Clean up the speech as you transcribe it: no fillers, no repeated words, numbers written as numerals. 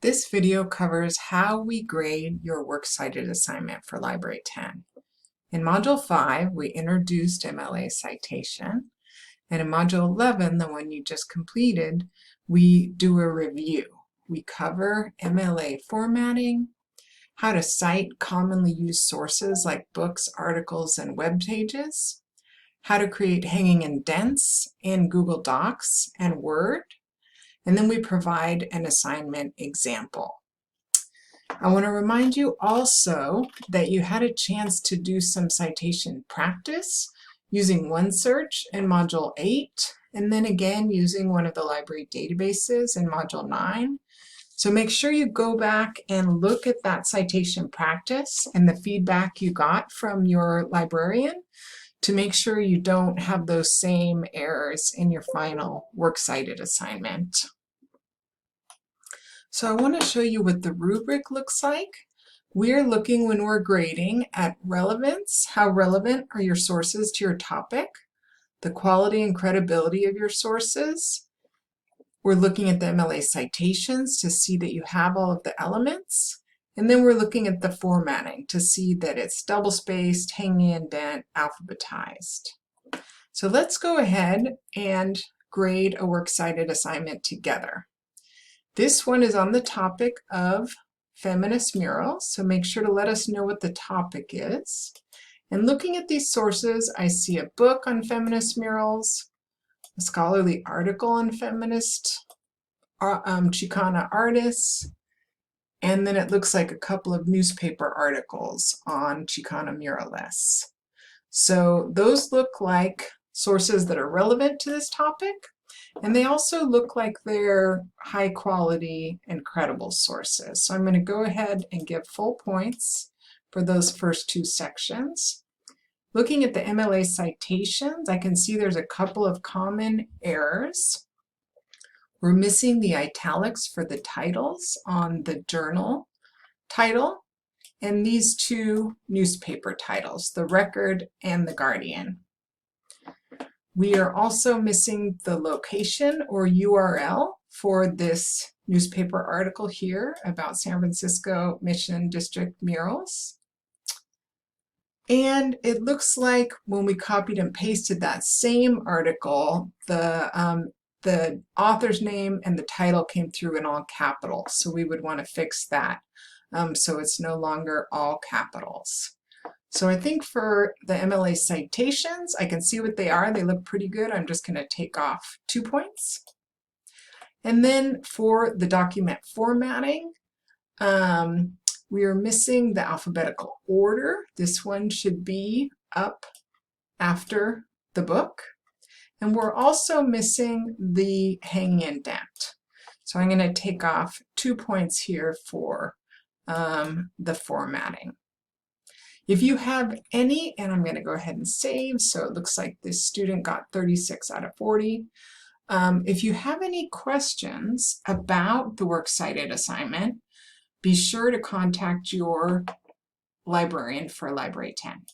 This video covers how we grade your works cited assignment for Library 10. In Module 5, we introduced MLA citation, and in Module 11, the one you just completed, we do a review. We cover MLA formatting, how to cite commonly used sources like books, articles, and web pages, how to create hanging indents in Google Docs and Word, and then we provide an assignment example. I want to remind you also that you had a chance to do some citation practice using OneSearch in Module 8, and then again using one of the library databases in Module 9. So make sure you go back and look at that citation practice and the feedback you got from your librarian to make sure you don't have those same errors in your final works cited assignment. So I want to show you what the rubric looks like. We're looking, when we're grading, at relevance. How relevant are your sources to your topic? The quality and credibility of your sources. We're looking at the MLA citations to see that you have all of the elements. And then we're looking at the formatting to see that it's double-spaced, hanging indent, alphabetized. So let's go ahead and grade a works cited assignment together. This one is on the topic of feminist murals, so make sure to let us know what the topic is. And looking at these sources, I see a book on feminist murals, a scholarly article on feminist Chicana artists, and then it looks like a couple of newspaper articles on Chicana muralists. So those look like sources that are relevant to this topic, and they also look like they're high quality and credible sources. So I'm going to go ahead and give full points for those first two sections. Looking at the MLA citations, I can see there's a couple of common errors. We're missing the italics for the titles on the journal title and these two newspaper titles, The Record and The Guardian. We are also missing the location or URL for this newspaper article here about San Francisco Mission District murals. And it looks like when we copied and pasted that same article, the author's name and the title came through in all capitals. So we would want to fix that so it's no longer all capitals. So I think for the MLA citations, I can see what they are. They look pretty good. I'm just going to take off 2 points. And then for the document formatting, we are missing the alphabetical order. This one should be up after the book. And we're also missing the hanging indent. So I'm going to take off 2 points here for the formatting. If you have any, and I'm going to go ahead and save, so it looks like this student got 36 out of 40. If you have any questions about the works cited assignment, be sure to contact your librarian for Library 10.